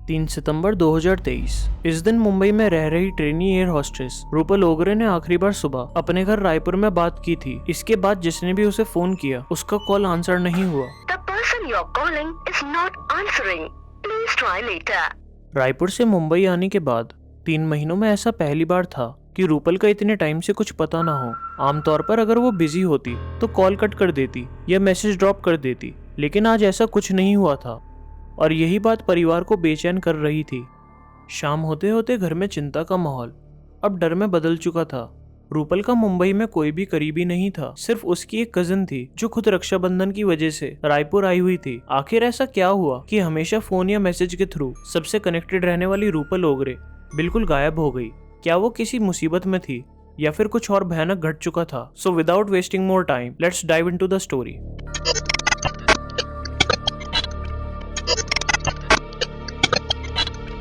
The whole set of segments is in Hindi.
3 सितंबर 2023। इस दिन मुंबई में रह रही ट्रेनी एयर होस्टेस रूपल ओगरे ने आखिरी बार सुबह अपने घर रायपुर में बात की थी। इसके बाद जिसने भी उसे फोन किया उसका कॉल आंसर नहीं हुआ। The person you're calling is not answering. Please try later. Raipur से मुंबई आने के बाद 3 महीनों में ऐसा पहली बार था कि रूपल का इतने टाइम से कुछ पता ना हो। आमतौर पर अगर वो बिजी होती तो कॉल कट कर देती या मैसेज ड्रॉप कर देती, लेकिन आज ऐसा कुछ नहीं हुआ था और यही बात परिवार को बेचैन कर रही थी। शाम होते होते घर में चिंता का माहौल अब डर में बदल चुका था। रूपल का मुंबई में कोई भी करीबी नहीं था, सिर्फ उसकी एक कजिन थी जो खुद रक्षाबंधन की वजह से रायपुर आई हुई थी। आखिर ऐसा क्या हुआ कि हमेशा फोन या मैसेज के थ्रू सबसे कनेक्टेड रहने वाली रूपल ओगरे बिल्कुल गायब हो गई? क्या वो किसी मुसीबत में थी या फिर कुछ और भयानक घट चुका था? So without wasting more time, let's dive into the story.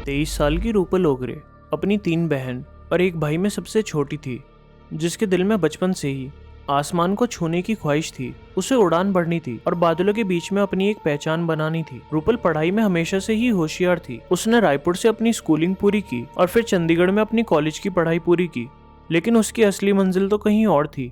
23 साल की रूपल ओगरे अपनी 3 बहन और एक भाई में सबसे छोटी थी, जिसके दिल में बचपन से ही आसमान को छूने की ख्वाहिश थी। उसे उड़ान भरनी थी और बादलों के बीच में अपनी एक पहचान बनानी थी। रूपल पढ़ाई में हमेशा से ही होशियार थी। उसने रायपुर से अपनी स्कूलिंग पूरी की और फिर चंडीगढ़ में अपनी कॉलेज की पढ़ाई पूरी की, लेकिन उसकी असली मंजिल तो कहीं और थी,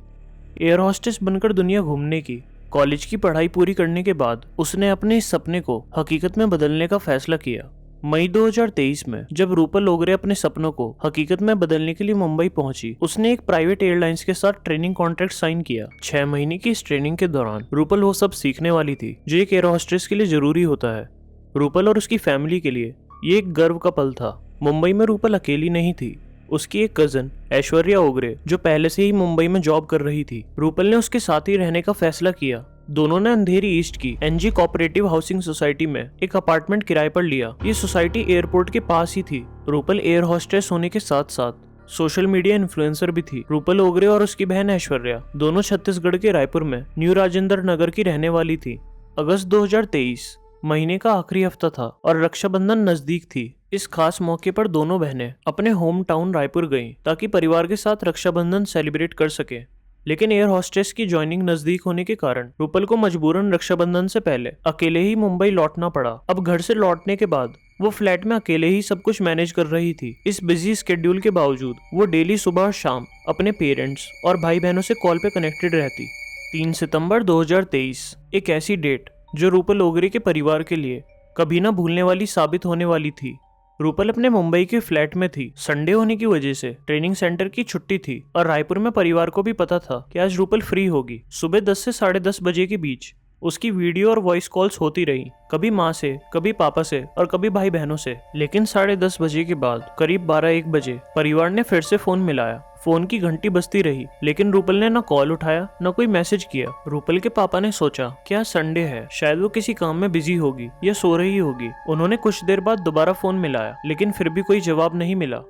एयर होस्टेस बनकर दुनिया घूमने की। कॉलेज की पढ़ाई पूरी करने के बाद उसने अपने इस सपने को हकीकत में बदलने का फैसला किया। मई 2023 में जब रूपल ओगरे अपने सपनों को हकीकत में बदलने के लिए मुंबई पहुंची, उसने एक प्राइवेट एयरलाइंस के साथ ट्रेनिंग कॉन्ट्रैक्ट साइन किया। 6 महीने की इस ट्रेनिंग के दौरान रूपल वो सब सीखने वाली थी जो एक एयर होस्टेस के लिए जरूरी होता है। रूपल और उसकी फैमिली के लिए ये एक गर्व का पल था। मुंबई में रूपल अकेली नहीं थी, उसकी एक कजन ऐश्वर्या ओगरे जो पहले से ही मुंबई में जॉब कर रही थी। रूपल ने उसके साथ ही रहने का फैसला किया। दोनों ने अंधेरी ईस्ट की एनजी कोऑपरेटिव हाउसिंग सोसाइटी में एक अपार्टमेंट किराए पर लिया। ये सोसाइटी एयरपोर्ट के पास ही थी। रूपल एयर होस्टेस होने के साथ साथ सोशल मीडिया इन्फ्लुएंसर भी थी। रूपल ओगरे और उसकी बहन ऐश्वर्या दोनों छत्तीसगढ़ के रायपुर में न्यू राजेंद्र नगर की रहने वाली थी। अगस्त 2023 महीने का आखिरी हफ्ता था और रक्षाबंधन नजदीक थी। इस खास मौके पर दोनों बहनें अपने होम टाउन रायपुर गईं ताकि परिवार के साथ रक्षाबंधन सेलिब्रेट कर सके। लेकिन एयर होस्टेस की ज्वाइनिंग नजदीक होने के कारण रूपल को मजबूरन रक्षाबंधन से पहले अकेले ही मुंबई लौटना पड़ा। अब घर से लौटने के बाद वो फ्लैट में अकेले ही सब कुछ मैनेज कर रही थी। इस बिजी स्केड्यूल के बावजूद वो डेली सुबह और शाम अपने पेरेंट्स और भाई बहनों से कॉल पे कनेक्टेड रहती। 3 सितंबर 2023 एक ऐसी डेट जो रूपल ओगरे के परिवार के लिए कभी ना भूलने वाली साबित होने वाली थी। रूपल अपने मुंबई के फ्लैट में थी। संडे होने की वजह से ट्रेनिंग सेंटर की छुट्टी थी और रायपुर में परिवार को भी पता था कि आज रूपल फ्री होगी। सुबह 10 से 10:30 बजे के बीच उसकी वीडियो और वॉइस कॉल्स होती रही, कभी माँ से, कभी पापा से और कभी भाई बहनों से। लेकिन 10:30 बजे के बाद करीब 12-1 बजे परिवार ने फिर से फोन मिलाया। फोन की घंटी बजती रही, लेकिन रूपल ने न कॉल उठाया न कोई मैसेज किया। रूपल के पापा ने सोचा क्या संडे है, शायद वो किसी काम में बिजी होगी या सो रही होगी। उन्होंने कुछ देर बाद दोबारा फोन मिलाया, लेकिन फिर भी कोई जवाब नहीं मिला।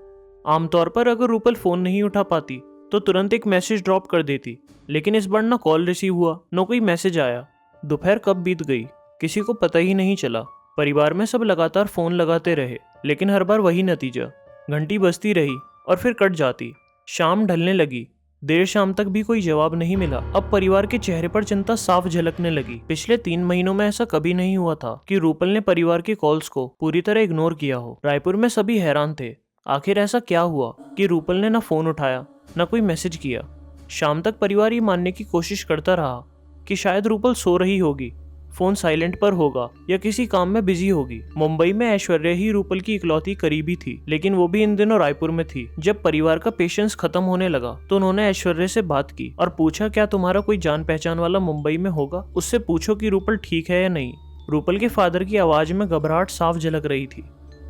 आमतौर पर अगर रूपल फोन नहीं उठा पाती तो तुरंत एक मैसेज ड्रॉप कर देती, लेकिन इस बार न कॉल रिसीव हुआ न कोई मैसेज आया। दोपहर कब बीत गई किसी को पता ही नहीं चला। परिवार में सब लगातार फोन लगाते रहे, लेकिन हर बार वही नतीजा, घंटी बजती रही और फिर कट जाती। शाम ढलने लगी, देर शाम तक भी कोई जवाब नहीं मिला। अब परिवार के चेहरे पर चिंता साफ झलकने लगी। पिछले 3 महीनों में ऐसा कभी नहीं हुआ था कि रूपल ने परिवार की कॉल्स को पूरी तरह इग्नोर किया हो। रायपुर में सभी हैरान थे, आखिर ऐसा क्या हुआ कि रूपल ने न फोन उठाया न कोई मैसेज किया। शाम तक परिवार ये मानने की कोशिश करता रहा कि शायद रूपल सो रही होगी, फोन साइलेंट पर होगा या किसी काम में बिजी होगी। मुंबई में ऐश्वर्या ही रूपल की इकलौती करीबी थी, लेकिन वो भी इन दिनों रायपुर में थी। जब परिवार का पेशेंस खत्म होने लगा तो उन्होंने ऐश्वर्या से बात की और पूछा क्या तुम्हारा कोई जान पहचान वाला मुंबई में होगा, उससे पूछो कि रूपल ठीक है या नहीं। रूपल के फादर की आवाज में घबराहट साफ झलक रही थी।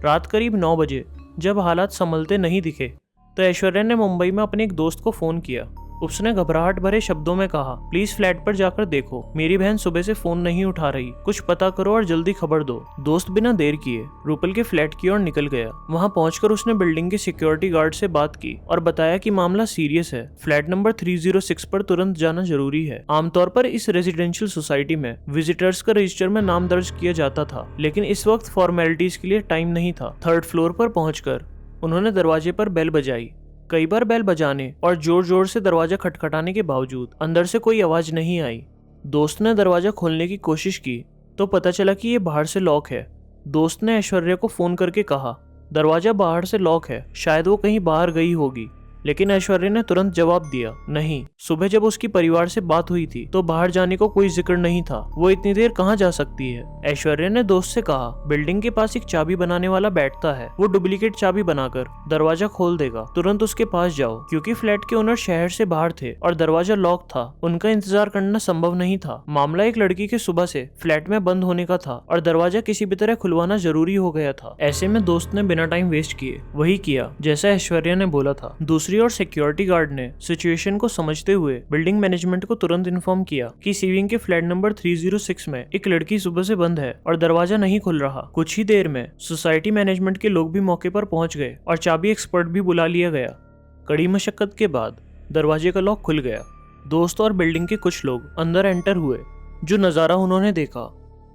रात करीब 9 बजे जब हालात संभलते नहीं दिखे तो ऐश्वर्या ने मुंबई में अपने एक दोस्त को फोन किया। उसने घबराहट भरे शब्दों में कहा, प्लीज फ्लैट पर जाकर देखो, मेरी बहन सुबह से फोन नहीं उठा रही, कुछ पता करो और जल्दी खबर दो। दोस्त बिना देर किए रूपल के फ्लैट की ओर निकल गया। वहां पहुंचकर उसने बिल्डिंग के सिक्योरिटी गार्ड से बात की और बताया कि मामला सीरियस है, फ्लैट नंबर 306 पर तुरंत जाना जरूरी है। आमतौर पर इस रेजिडेंशियल सोसाइटी में विजिटर्स का रजिस्टर में नाम दर्ज किया जाता था, लेकिन इस वक्त फॉर्मेलिटीज के लिए टाइम नहीं था। 3rd फ्लोर पर पहुंचकर उन्होंने दरवाजे पर बेल बजाई। कई बार बेल बजाने और जोर जोर से दरवाजा खटखटाने के बावजूद अंदर से कोई आवाज नहीं आई। दोस्त ने दरवाजा खोलने की कोशिश की तो पता चला कि ये बाहर से लॉक है। दोस्त ने ऐश्वर्या को फोन करके कहा, दरवाजा बाहर से लॉक है, शायद वो कहीं बाहर गई होगी। लेकिन ऐश्वर्या ने तुरंत जवाब दिया, नहीं। सुबह जब उसकी परिवार से बात हुई थी तो बाहर जाने को कोई जिक्र नहीं था, वो इतनी देर कहाँ जा सकती है। ऐश्वर्या ने दोस्त से कहा, बिल्डिंग के पास एक चाबी बनाने वाला बैठता है, वो डुप्लीकेट चाबी बनाकर दरवाजा खोल देगा, तुरंत उसके पास जाओ। क्योंकि फ्लैट के ओनर शहर से बाहर थे और दरवाजा लॉक था, उनका इंतजार करना संभव नहीं था। मामला एक लड़की के सुबह से फ्लैट में बंद होने का था और दरवाजा किसी भी तरह खुलवाना जरूरी हो गया था। ऐसे में दोस्त ने बिना टाइम वेस्ट किए वही किया जैसा ऐश्वर्या ने बोला था। दूसरी और सिक्योरिटी गार्ड ने सिचुएशन को समझते हुए बिल्डिंग मैनेजमेंट को तुरंत इन्फॉर्म किया कि सीविंग के फ्लैट नंबर 306 में एक लड़की सुबह से बंद है और दरवाजा नहीं खुल रहा। कुछ ही देर में सोसाइटी मैनेजमेंट के लोग भी मौके पर पहुंच गए और चाबी एक्सपर्ट भी बुला लिया गया। कड़ी मशक्कत के बाद दरवाजे का लॉक खुल गया। दोस्त और बिल्डिंग के कुछ लोग अंदर एंटर हुए। जो नजारा उन्होंने देखा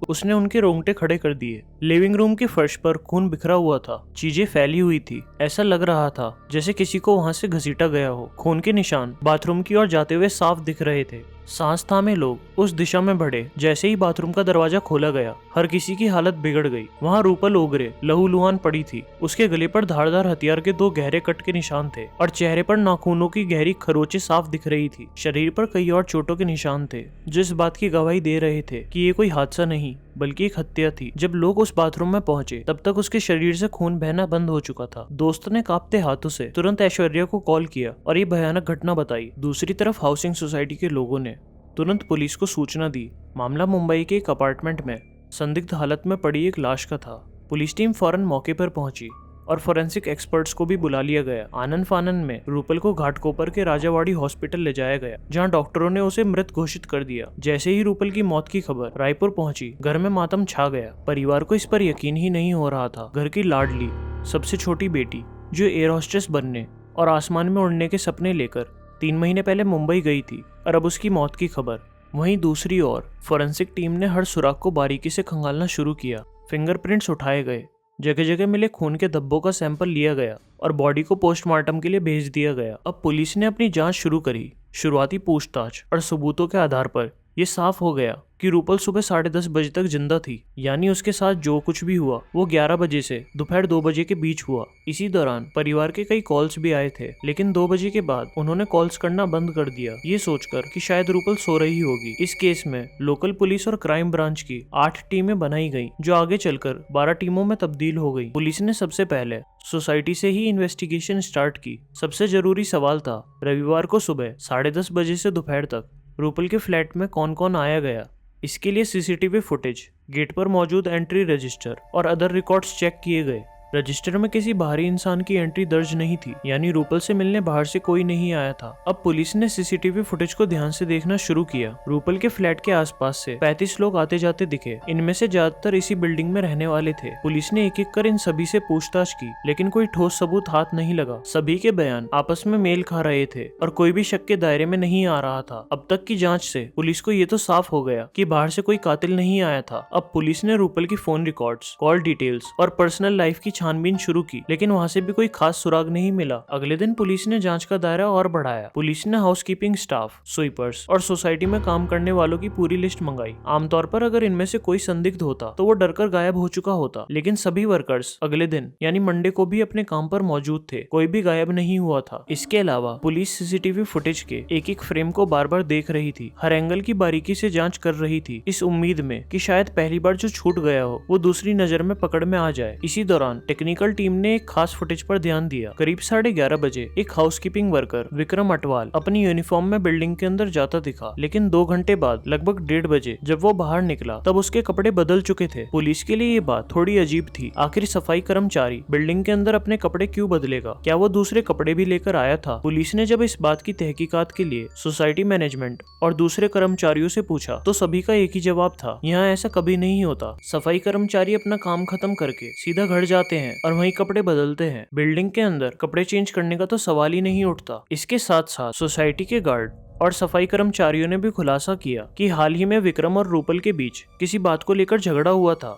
उसने उनके रोंगटे खड़े कर दिए। लिविंग रूम के फर्श पर खून बिखरा हुआ था, चीजें फैली हुई थी। ऐसा लग रहा था जैसे किसी को वहां से घसीटा गया हो। खून के निशान बाथरूम की ओर जाते हुए साफ दिख रहे थे। सांस थामे लोग उस दिशा में बढ़े। जैसे ही बाथरूम का दरवाजा खोला गया, हर किसी की हालत बिगड़ गई। वहाँ रूपल ओगरे लहूलुहान पड़ी थी। उसके गले पर धारदार हथियार के 2 गहरे कट के निशान थे और चेहरे पर नाखूनों की गहरी खरोंचें साफ दिख रही थी। शरीर पर कई और चोटों के निशान थे जो इस बात की गवाही दे रहे थे कि ये कोई हादसा नहीं बल्कि एक हत्या थी। जब लोग उस बाथरूम में पहुंचे तब तक उसके शरीर से खून बहना बंद हो चुका था। दोस्त ने कांपते हाथों से तुरंत ऐश्वर्या को कॉल किया और ये भयानक घटना बताई। दूसरी तरफ हाउसिंग सोसाइटी के लोगों ने तुरंत पुलिस को सूचना दी। मामला मुंबई के एक अपार्टमेंट में संदिग्ध हालत में पड़ी एक लाश का था। पुलिस टीम फौरन मौके पर पहुंची और फोरेंसिक एक्सपर्ट्स को भी बुला लिया गया। आनन फानन में रूपल को घाटकोपर के राजावाड़ी हॉस्पिटल ले जाया गया, जहां डॉक्टरों ने उसे मृत घोषित कर दिया। जैसे ही रूपल की मौत की खबर रायपुर पहुंची, घर में मातम छा गया। परिवार को इस पर यकीन ही नहीं हो रहा था। घर की लाडली सबसे छोटी बेटी जो एयर होस्टेस बनने और आसमान में उड़ने के सपने लेकर 3 महीने पहले मुंबई गई थी और अब उसकी मौत की खबर। वहीं दूसरी ओर फोरेंसिक टीम ने हर सुराग को बारीकी से खंगालना शुरू किया। फिंगरप्रिंट्स उठाए गए, जगह जगह मिले खून के धब्बों का सैंपल लिया गया और बॉडी को पोस्टमार्टम के लिए भेज दिया गया। अब पुलिस ने अपनी जांच शुरू करी। शुरुआती पूछताछ और सबूतों के आधार पर यह साफ हो गया कि रूपल सुबह 10:30 बजे तक जिंदा थी, यानी उसके साथ जो कुछ भी हुआ वो 11 बजे से दोपहर 2 बजे के बीच हुआ। इसी दौरान परिवार के कई कॉल्स भी आए थे, लेकिन 2 बजे के बाद उन्होंने कॉल्स करना बंद कर दिया, ये सोचकर कि शायद रूपल सो रही होगी। इस केस में लोकल पुलिस और क्राइम ब्रांच की 8 टीमें बनाई गई, जो आगे चलकर 12 टीमों में तब्दील हो गई। पुलिस ने सबसे पहले सोसाइटी से ही इन्वेस्टिगेशन स्टार्ट की। सबसे जरूरी सवाल था, रविवार को सुबह 10:30 बजे से दोपहर तक रूपल के फ्लैट में कौन कौन आया गया। इसके लिए सीसीटीवी फुटेज, गेट पर मौजूद एंट्री रजिस्टर और अदर रिकॉर्ड्स चेक किए गए। रजिस्टर में किसी बाहरी इंसान की एंट्री दर्ज नहीं थी, यानी रूपल से मिलने बाहर से कोई नहीं आया था। अब पुलिस ने सीसीटीवी फुटेज को ध्यान से देखना शुरू किया। रूपल के फ्लैट के आसपास से 35 लोग आते जाते दिखे। इनमें से ज्यादातर इसी बिल्डिंग में रहने वाले थे। पुलिस ने एक एक कर इन सभी से पूछताछ की, लेकिन कोई ठोस सबूत हाथ नहीं लगा। सभी के बयान आपस में मेल खा रहे थे और कोई भी शक के दायरे में नहीं आ रहा था। अब तक की जाँच से पुलिस को ये तो साफ हो गया कि बाहर से कोई कातिल नहीं आया था। अब पुलिस ने रूपल की फोन रिकॉर्ड्स, कॉल डिटेल्स और पर्सनल लाइफ की छानबीन शुरू की, लेकिन वहां से भी कोई खास सुराग नहीं मिला। अगले दिन पुलिस ने जांच का दायरा और बढ़ाया। पुलिस ने हाउसकीपिंग स्टाफ, स्वीपर्स और सोसाइटी में काम करने वालों की पूरी लिस्ट मंगाई। आमतौर पर अगर इनमें से कोई संदिग्ध होता तो वो डरकर गायब हो चुका होता, लेकिन सभी वर्कर्स अगले दिन यानी मंडे को भी अपने काम पर मौजूद थे। कोई भी गायब नहीं हुआ था। इसके अलावा पुलिस सीसीटीवी फुटेज के एक एक फ्रेम को बार बार देख रही थी, हर एंगल की बारीकी से जांच कर रही थी, इस उम्मीद में कि शायद पहली बार जो छूट गया हो वो दूसरी नजर में पकड़ में आ जाए। इसी दौरान टेक्निकल टीम ने एक खास फुटेज पर ध्यान दिया। करीब 11:30 बजे एक हाउसकीपिंग वर्कर विक्रम अटवाल अपनी यूनिफॉर्म में बिल्डिंग के अंदर जाता दिखा, लेकिन 2 घंटे बाद लगभग 1:30 बजे जब वो बाहर निकला तब उसके कपड़े बदल चुके थे। पुलिस के लिए ये बात थोड़ी अजीब थी। आखिर सफाई कर्मचारी बिल्डिंग के अंदर अपने कपड़े क्यों बदलेगा? क्या वो दूसरे कपड़े भी लेकर आया था? पुलिस ने जब इस बात की तहकीकात के लिए सोसाइटी मैनेजमेंट और दूसरे कर्मचारियों से पूछा तो सभी का एक ही जवाब था, यहाँ ऐसा कभी नहीं होता। सफाई कर्मचारी अपना काम खत्म करके सीधा घर जाते हैं और वहीं कपड़े बदलते हैं। बिल्डिंग के अंदर कपड़े चेंज करने का तो सवाल ही नहीं उठता। इसके साथ साथ सोसाइटी के गार्ड और सफाई कर्मचारियों ने भी खुलासा किया कि हाल ही में विक्रम और रूपल के बीच किसी बात को लेकर झगड़ा हुआ था।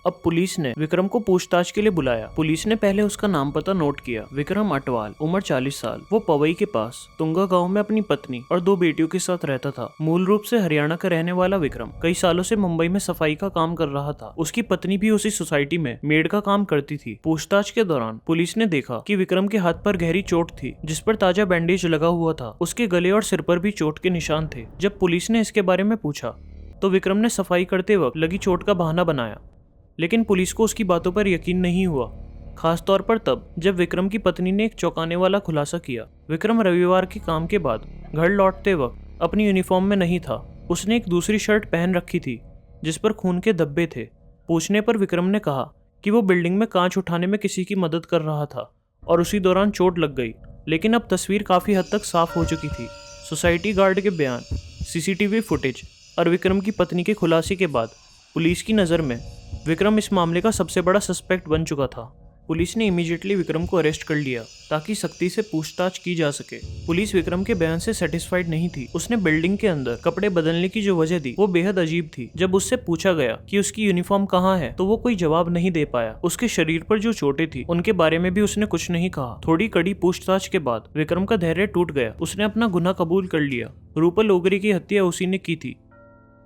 अब पुलिस ने विक्रम को पूछताछ के लिए बुलाया। पुलिस ने पहले उसका नाम पता नोट किया। विक्रम अटवाल, उम्र 40 साल। वो पवई के पास तुंगा गांव में अपनी पत्नी और 2 बेटियों के साथ रहता था। मूल रूप से हरियाणा का रहने वाला विक्रम कई सालों से मुंबई में सफाई का काम कर रहा था। उसकी पत्नी भी उसी सोसाइटी में मेड का काम करती थी। पूछताछ के दौरान पुलिस ने देखा कि विक्रम के हाथ पर गहरी चोट थी, जिस पर ताजा बैंडेज लगा हुआ था। उसके गले और सिर पर भी चोट के निशान थे। जब पुलिस ने इसके बारे में पूछा तो विक्रम ने सफाई करते वक्त लगी चोट का बहाना बनाया, लेकिन पुलिस को उसकी बातों पर यकीन नहीं हुआ, खास तौर पर तब जब विक्रम की पत्नी ने एक चौंकाने वाला खुलासा किया। विक्रम रविवार के काम के बाद घर लौटते वक्त अपनी यूनिफॉर्म में नहीं था। उसने एक दूसरी शर्ट पहन रखी थी जिस पर खून के धब्बे थे। पूछने पर विक्रम ने कहा कि वो बिल्डिंग में कांच उठाने में किसी की मदद कर रहा था और उसी दौरान चोट लग गई, लेकिन अब तस्वीर काफ़ी हद तक साफ हो चुकी थी। सोसाइटी गार्ड के बयान, सीसीटीवी फुटेज और विक्रम की पत्नी के खुलासे के बाद पुलिस की नज़र में विक्रम इस मामले का सबसे बड़ा सस्पेक्ट बन चुका था। पुलिस ने इमीडिएटली विक्रम को अरेस्ट कर लिया ताकि सख्ती से पूछताछ की जा सके। पुलिस विक्रम के बयान से सेटिस्फाइड नहीं थी। उसने बिल्डिंग के अंदर कपड़े बदलने की जो वजह दी वो बेहद अजीब थी। जब उससे पूछा गया कि उसकी यूनिफॉर्म कहाँ है तो वो कोई जवाब नहीं दे पाया। उसके शरीर पर जो चोटें थी उनके बारे में भी उसने कुछ नहीं कहा। थोड़ी कड़ी पूछताछ के बाद विक्रम का धैर्य टूट गया। उसने अपना गुनाह कबूल कर लिया। रूपल ओगरे की हत्या उसी ने की थी।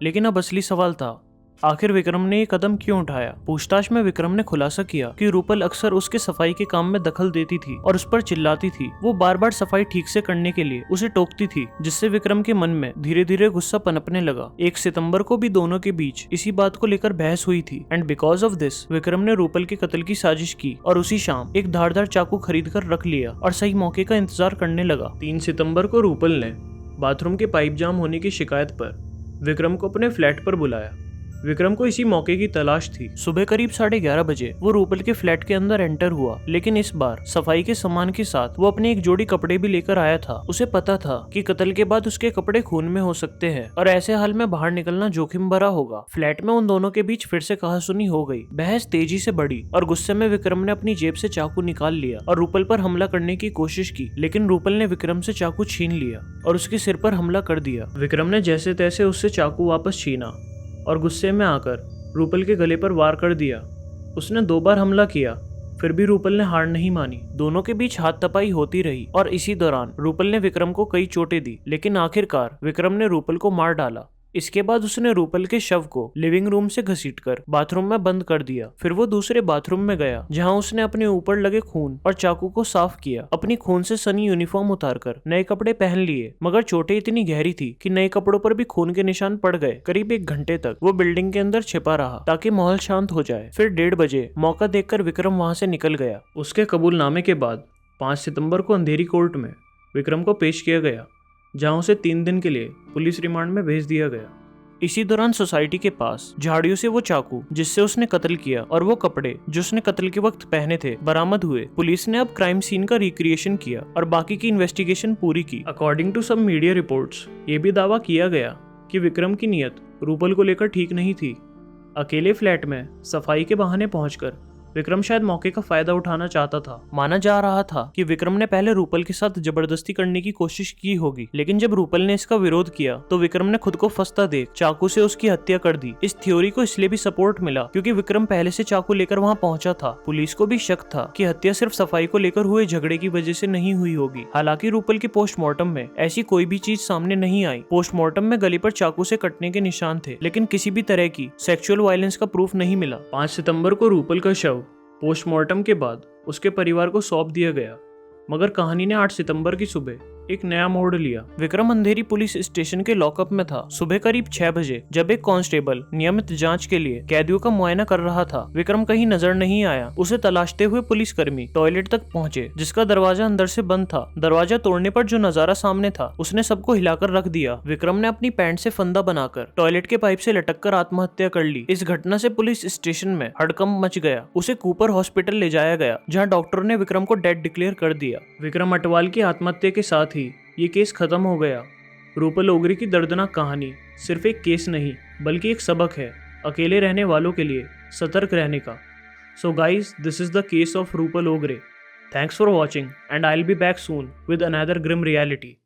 लेकिन अब असली सवाल था, आखिर विक्रम ने ये कदम क्यों उठाया? पूछताछ में विक्रम ने खुलासा किया कि रूपल अक्सर उसके सफाई के काम में दखल देती थी और उस पर चिल्लाती थी। वो बार बार सफाई ठीक से करने के लिए उसे टोकती थी, जिससे विक्रम के मन में धीरे धीरे गुस्सा पनपने लगा। 1 सितंबर को भी दोनों के बीच इसी बात को लेकर बहस हुई थी and because of this Vikram ने रूपल के कत्ल की साजिश की और उसी शाम एक धारदार चाकू खरीद कर रख लिया और सही मौके का इंतजार करने लगा। 3 सितंबर को रूपल ने बाथरूम के पाइप जाम होने की शिकायत पर विक्रम को अपने फ्लैट पर बुलाया। विक्रम को इसी मौके की तलाश थी। सुबह करीब 11:30 बजे वो रूपल के फ्लैट के अंदर एंटर हुआ, लेकिन इस बार सफाई के सामान के साथ वो अपने एक जोड़ी कपड़े भी लेकर आया था। उसे पता था कि कत्ल के बाद उसके कपड़े खून में हो सकते हैं और ऐसे हाल में बाहर निकलना जोखिम भरा होगा। फ्लैट में उन दोनों के बीच फिर से कहासुनी हो गई। बहस तेजी से बढ़ी और गुस्से में विक्रम ने अपनी जेब से चाकू निकाल लिया और रूपल पर हमला करने की कोशिश की, लेकिन रूपल ने विक्रम से चाकू छीन लिया और उसके सिर पर हमला कर दिया। विक्रम ने जैसे तैसे उससे चाकू वापस छीना और गुस्से में आकर रूपल के गले पर वार कर दिया। उसने 2 बार हमला किया, फिर भी रूपल ने हार नहीं मानी। दोनों के बीच हाथापाई होती रही और इसी दौरान रूपल ने विक्रम को कई चोटें दी, लेकिन आखिरकार विक्रम ने रूपल को मार डाला। इसके बाद उसने रूपल के शव को लिविंग रूम से घसीटकर बाथरूम में बंद कर दिया। फिर वो दूसरे बाथरूम में गया जहां उसने अपने ऊपर लगे खून और चाकू को साफ किया। अपनी खून से सनी यूनिफॉर्म उतारकर नए कपड़े पहन लिए, मगर चोटें इतनी गहरी थी कि नए कपड़ों पर भी खून के निशान पड़ गए। करीब 1 घंटे तक वो बिल्डिंग के अंदर छिपा रहा ताकि माहौल शांत हो जाए। फिर 1:30 बजे मौका देखकर विक्रम वहां से निकल गया। उसके कबूलनामे के बाद 5 सितंबर को अंधेरी कोर्ट में विक्रम को पेश किया गया, जहां उसे 3 दिन के लिए पुलिस रिमांड में भेज दिया गया। इसी दौरान सोसाइटी के पास झाड़ियों से वो चाकू जिससे उसने कत्ल किया और वो कपड़े जो उसने कत्ल के वक्त पहने थे बरामद हुए। पुलिस ने अब क्राइम सीन का रिक्रिएशन किया और बाकी की इन्वेस्टिगेशन पूरी की। According to some media reports ये भी दावा किया गया कि विक्रम की नीयत रूपल को लेकर ठीक नहीं थी। अकेले फ्लैट में सफाई के बहाने पहुंचकर विक्रम शायद मौके का फायदा उठाना चाहता था। माना जा रहा था कि विक्रम ने पहले रूपल के साथ जबरदस्ती करने की कोशिश की होगी, लेकिन जब रूपल ने इसका विरोध किया तो विक्रम ने खुद को फंसता देख चाकू से उसकी हत्या कर दी। इस थ्योरी को इसलिए भी सपोर्ट मिला क्योंकि विक्रम पहले से चाकू लेकर वहां पहुंचा था। पुलिस को भी शक था कि हत्या सिर्फ सफाई को लेकर हुए झगड़े की वजह से नहीं हुई होगी। हालांकि रूपल के पोस्टमार्टम में ऐसी कोई भी चीज सामने नहीं आई। पोस्टमार्टम में गले पर चाकू से कटने के निशान थे, लेकिन किसी भी तरह की सेक्सुअल वायलेंस का प्रूफ नहीं मिला। 5 सितंबर को रूपल का शव पोस्टमार्टम के बाद उसके परिवार को सौंप दिया गया, मगर कहानी ने 8 सितंबर की सुबह एक नया मोड़ लिया। विक्रम अंधेरी पुलिस स्टेशन के लॉकअप में था। सुबह करीब 6 बजे जब एक कांस्टेबल नियमित जांच के लिए कैदियों का मुआयना कर रहा था, विक्रम कहीं नजर नहीं आया। उसे तलाशते हुए पुलिसकर्मी टॉयलेट तक पहुंचे, जिसका दरवाजा अंदर से बंद था। दरवाजा तोड़ने पर जो नजारा सामने था उसने सबको हिलाकर रख दिया। विक्रम ने अपनी पैंट से फंदा बनाकर टॉयलेट के पाइप से लटक कर आत्महत्या कर ली। इस घटना से पुलिस स्टेशन में हड़कंप मच गया। उसे कूपर हॉस्पिटल ले जाया गया, जहाँ डॉक्टर ने विक्रम को डेड डिक्लेयर कर दिया। विक्रम अटवाल की आत्महत्या के साथ ही ये केस खत्म हो गया। रूपल ओगरे की दर्दनाक कहानी सिर्फ एक केस नहीं बल्कि एक सबक है अकेले रहने वालों के लिए सतर्क रहने का। So guys, this is the case of Rupal Ogrey. Thanks for watching and I will be back soon with another grim reality.